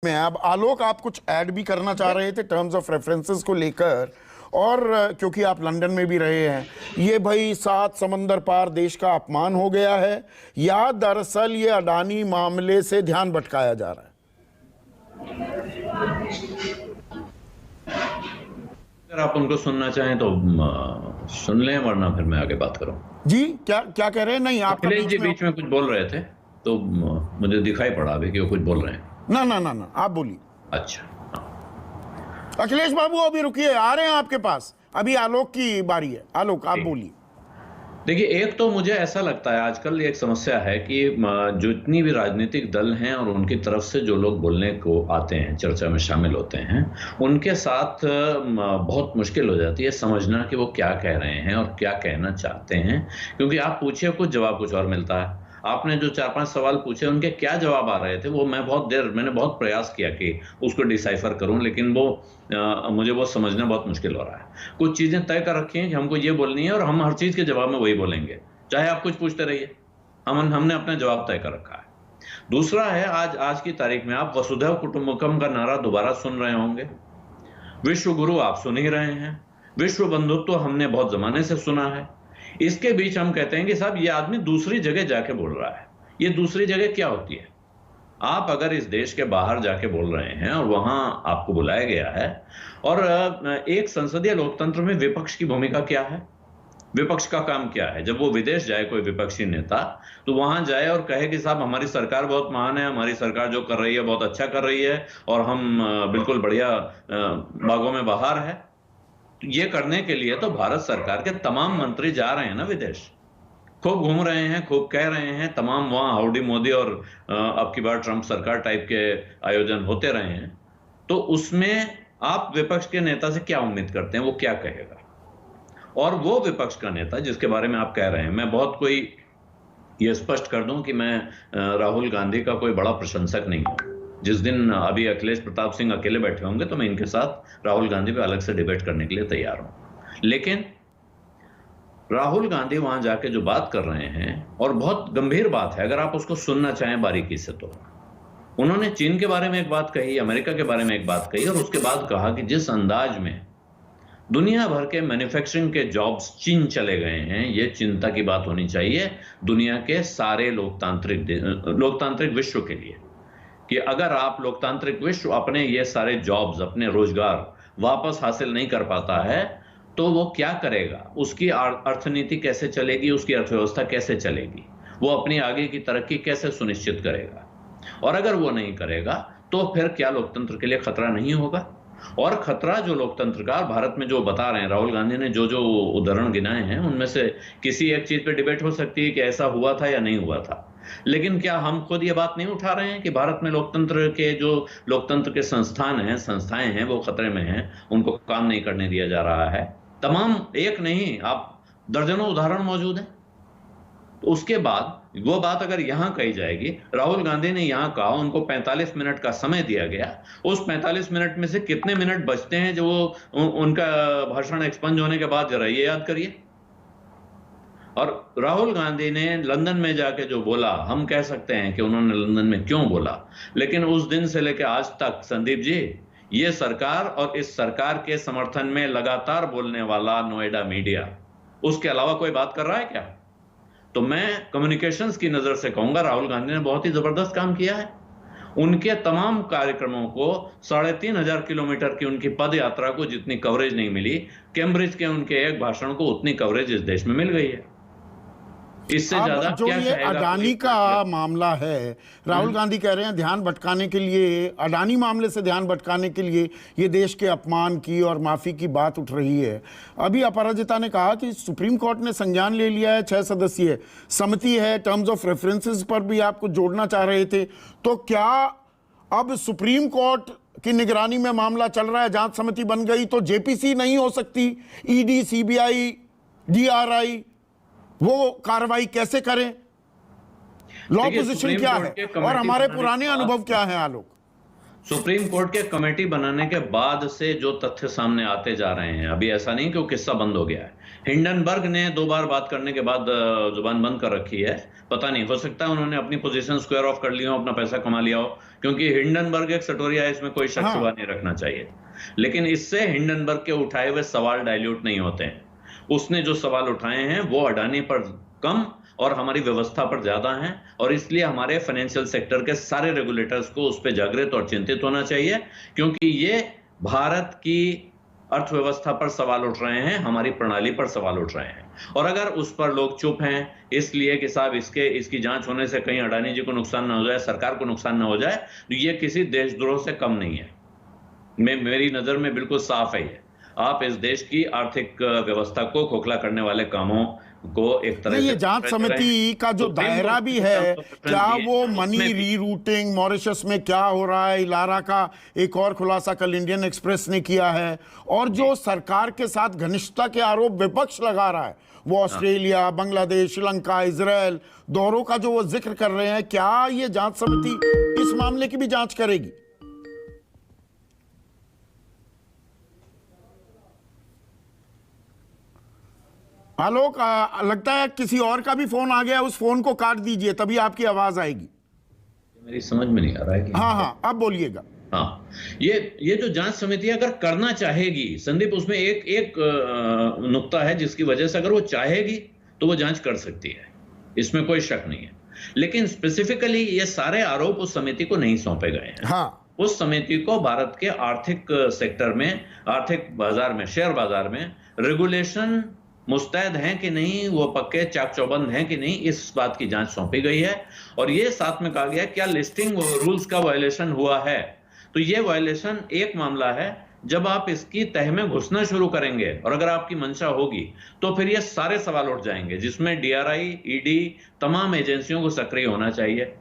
में अब आलोक, आप कुछ ऐड भी करना चाह रहे थे टर्म्स ऑफ रेफरेंसेस को लेकर, और क्योंकि आप लंदन में भी रहे हैं, ये भाई 7 समंदर पार देश का अपमान हो गया है या दरअसल ये अडानी मामले से ध्यान भटकाया जा रहा है? अगर आप उनको सुनना चाहें तो सुन लें, वरना फिर मैं आगे बात करूं। जी, क्या कह रहे हैं? नहीं, आप अखिलेश जी बीच में कुछ बोल रहे थे तो मुझे दिखाई पड़ा अभी कि वो कुछ बोल रहे हैं। ना, आप बोलिए। अच्छा, अखिलेश बाबू अभी रुकिए, आ रहे हैं आपके पास, अभी आलोक की बारी है। आलोक, आप बोलिए। देखिए, एक तो मुझे ऐसा लगता है आजकल एक समस्या है कि जितनी भी राजनीतिक दल हैं और उनकी तरफ से जो लोग बोलने को आते हैं, चर्चा में शामिल होते हैं, उनके साथ बहुत मुश्किल हो जाती है समझना कि वो क्या कह रहे हैं और क्या कहना चाहते हैं, क्योंकि आप पूछिए कुछ, जवाब कुछ और मिलता है। आपने जो 4-5 सवाल पूछे, उनके क्या जवाब आ रहे थे वो मैंने बहुत प्रयास किया कि उसको डिसाइफर करूं, लेकिन मुझे वो समझना बहुत मुश्किल हो रहा है। कुछ चीजें तय कर रखी हैं कि हमको ये बोलनी है और हम हर चीज के जवाब में वही बोलेंगे, चाहे आप कुछ पूछते रहिए। हमने अपना जवाब तय कर रखा है। दूसरा है, आज की तारीख में आप वसुधैव कुटुंबकम का नारा दोबारा सुन रहे होंगे। विश्व गुरु आप सुन ही रहे हैं। विश्व बंधुत्व हमने बहुत जमाने से सुना है। इसके बीच हम कहते हैं कि साहब ये आदमी दूसरी जगह जाके बोल रहा है। ये दूसरी जगह क्या होती है? आप अगर इस देश के बाहर जाके बोल रहे हैं और वहां आपको बुलाया गया है, और एक संसदीय लोकतंत्र में विपक्ष की भूमिका क्या है, विपक्ष का काम क्या है? जब वो विदेश जाए कोई विपक्षी नेता, तो वहां जाए और कहे कि साहब हमारी सरकार बहुत महान है, हमारी सरकार जो कर रही है बहुत अच्छा कर रही है और हम बिल्कुल बढ़िया बागों में बहार है। ये करने के लिए तो भारत सरकार के तमाम मंत्री जा रहे हैं ना विदेश, खूब घूम रहे हैं, खूब कह रहे हैं, तमाम वहां हाउडी मोदी और अब की बार ट्रंप सरकार टाइप के आयोजन होते रहे हैं। तो उसमें आप विपक्ष के नेता से क्या उम्मीद करते हैं? वो क्या कहेगा? और वो विपक्ष का नेता जिसके बारे में आप कह रहे हैं, मैं बहुत कोई ये स्पष्ट कर दूं कि मैं राहुल गांधी का कोई बड़ा प्रशंसक नहीं हूं। जिस दिन अभी अखिलेश प्रताप सिंह अकेले बैठे होंगे तो मैं इनके साथ राहुल गांधी पे अलग से डिबेट करने के लिए तैयार हूं। लेकिन राहुल गांधी वहां जाके जो बात कर रहे हैं, और बहुत गंभीर बात है अगर आप उसको सुनना चाहें बारीकी से, तो उन्होंने चीन के बारे में एक बात कही, अमेरिका के बारे में एक बात कही, और उसके बाद कहा कि जिस अंदाज में दुनिया भर के मैन्युफैक्चरिंग के जॉब्स चीन चले गए हैं, ये चिंता की बात होनी चाहिए दुनिया के सारे लोकतांत्रिक विश्व के लिए, कि अगर आप लोकतांत्रिक विश्व अपने ये सारे जॉब्स, अपने रोजगार वापस हासिल नहीं कर पाता है तो वो क्या करेगा? उसकी अर्थनीति कैसे चलेगी? उसकी अर्थव्यवस्था कैसे चलेगी? वो अपनी आगे की तरक्की कैसे सुनिश्चित करेगा? और अगर वो नहीं करेगा तो फिर क्या लोकतंत्र के लिए खतरा नहीं होगा? और खतरा जो लोकतंत्र का भारत में जो बता रहे हैं राहुल गांधी ने, जो उदाहरण गिनाए हैं, उनमें से किसी एक चीज पे डिबेट हो सकती है कि ऐसा हुआ था या नहीं हुआ था, लेकिन क्या हम खुद ये बात नहीं उठा रहे हैं कि भारत में लोकतंत्र के संस्थाएं हैं वो खतरे में हैं, उनको काम नहीं करने दिया जा रहा है? तमाम, एक नहीं, आप दर्जनों उदाहरण मौजूद हैं। तो उसके बाद वो बात अगर यहां कही जाएगी, राहुल गांधी ने यहां कहा, उनको 45 मिनट का समय दिया गया, उस 45 मिनट में से कितने मिनट बचते हैं जो उनका भाषण एक्सपंज होने के बाद? जरा ये याद करिए। और राहुल गांधी ने लंदन में जाके जो बोला, हम कह सकते हैं कि उन्होंने लंदन में क्यों बोला, लेकिन उस दिन से लेकर आज तक संदीप जी, ये सरकार और इस सरकार के समर्थन में लगातार बोलने वाला नोएडा मीडिया, उसके अलावा कोई बात कर रहा है क्या? तो मैं कम्युनिकेशंस की नजर से कहूंगा राहुल गांधी ने बहुत ही जबरदस्त काम किया है। उनके तमाम कार्यक्रमों को 3500 किलोमीटर की उनकी पद यात्रा को जितनी कवरेज नहीं मिली, कैम्ब्रिज के उनके एक भाषण को उतनी कवरेज इस देश में मिल गई है। इससे ज्यादा जो ये अडानी का मामला है, राहुल गांधी कह रहे हैं ध्यान भटकाने के लिए, अडानी मामले से ध्यान भटकाने के लिए ये देश के अपमान की और माफी की बात उठ रही है। अभी अपराजिता ने कहा कि सुप्रीम कोर्ट ने संज्ञान ले लिया है, 6 सदस्यीय समिति है, टर्म्स ऑफ रेफरेंसेस पर भी आपको जोड़ना चाह रहे थे, तो क्या अब सुप्रीम कोर्ट की निगरानी में मामला चल रहा है, जांच समिति बन गई तो जेपीसी नहीं हो सकती? ईडी, सीबीआई, डीआरआई वो कार्रवाई कैसे करें? लॉ पोजीशन क्या है और हमारे पुराने अनुभव क्या हैं? आलोक, सुप्रीम कोर्ट के कमेटी बनाने के बाद से जो तथ्य सामने आते जा रहे हैं, अभी ऐसा नहीं कि वो किस्सा बंद हो गया है। हिंडनबर्ग ने 2 बार बात करने के बाद जुबान बंद कर रखी है। पता नहीं, हो सकता है उन्होंने अपनी पोजीशन स्क्वायर ऑफ कर ली हो, अपना पैसा कमा लिया हो, क्योंकि हिंडनबर्ग एक सटोरिया है, इसमें कोई शक हाँ। शुबा नहीं रखना चाहिए। लेकिन इससे हिंडनबर्ग के उठाए हुए सवाल डाइल्यूट नहीं होते हैं। उसने जो सवाल उठाए हैं वो अडानी पर कम और हमारी व्यवस्था पर ज्यादा हैं, और इसलिए हमारे फाइनेंशियल सेक्टर के सारे रेगुलेटर्स को उस पर जागृत और चिंतित होना चाहिए, क्योंकि ये भारत की अर्थव्यवस्था पर सवाल उठ रहे हैं, हमारी प्रणाली पर सवाल उठ रहे हैं। और अगर उस पर लोग चुप हैं इसलिए कि साहब इसकी जांच होने से कहीं अडानी जी को नुकसान ना हो जाए, सरकार को नुकसान ना हो जाए, तो ये किसी देशद्रोह से कम नहीं है। मेरी नजर में बिल्कुल साफ है ये। आप इस देश की आर्थिक व्यवस्था को खोखला करने वाले कामों को एक तरह नहीं, से ये जांच समिति का जो दायरा भी है, क्या वो मनी रीरूटिंग मॉरिशस में क्या हो रहा है, इलारा का एक और खुलासा कल इंडियन एक्सप्रेस ने किया है, और जो सरकार के साथ घनिष्ठता के आरोप विपक्ष लगा रहा है, वो ऑस्ट्रेलिया, बांग्लादेश, श्रीलंका, इजराइल दौरों का जो वो जिक्र कर रहे हैं, क्या ये जांच समिति इस मामले की भी जांच करेगी? आलोक, लगता है किसी और का भी फोन आ गया, उस फोन को काट दीजिए तभी आपकी आवाज आएगी। मेरी समझ में नहीं आ रहा है कि हाँ, अब बोलिएगा। हाँ, ये जो जांच समिति अगर करना चाहेगी संदीप, उसमें एक नुक्ता है जिसकी वजह से अगर वो चाहेगी तो वो जांच कर सकती है, इसमें कोई शक नहीं है। लेकिन स्पेसिफिकली ये सारे आरोप उस समिति को नहीं सौंपे गए हैं। हाँ, उस समिति को भारत के आर्थिक सेक्टर में, आर्थिक बाजार में, शेयर बाजार में रेगुलेशन मुस्तैद हैं कि नहीं, वो पक्के चाक चौबंद हैं कि नहीं, इस बात की जांच सौंपी गई है। और ये साथ में कहा गया है क्या लिस्टिंग रूल्स का वायलेशन हुआ है। तो ये वायलेशन एक मामला है, जब आप इसकी तह में घुसना शुरू करेंगे और अगर आपकी मंशा होगी तो फिर ये सारे सवाल उठ जाएंगे, जिसमें डीआरआई, ईडी, तमाम एजेंसियों को सक्रिय होना चाहिए।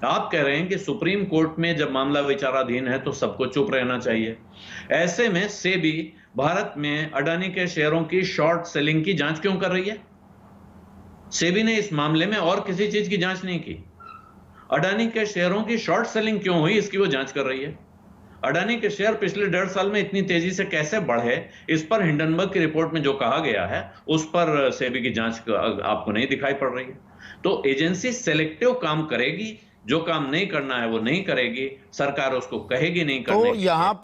आप कह रहे हैं कि सुप्रीम कोर्ट में जब मामला विचाराधीन है तो सबको चुप रहना चाहिए। ऐसे में सेबी भारत में अडानी के शेयरों की शॉर्ट सेलिंग की जांच क्यों कर रही है? सेबी ने इस मामले में और किसी चीज की जांच नहीं की। अडानी के शेयरों की शॉर्ट सेलिंग क्यों हुई, इसकी वो जांच कर रही है। अडानी के शेयर पिछले 1.5 साल में इतनी तेजी से कैसे बढ़े, इस पर हिंडनबर्ग की रिपोर्ट में जो कहा गया है उस पर सेबी की जांच आपको नहीं दिखाई पड़ रही है। तो एजेंसी सेलेक्टिव काम करेगी, जो काम नहीं करना है वो नहीं करेगी, सरकार उसको कहेगी नहीं करने तो यहाँ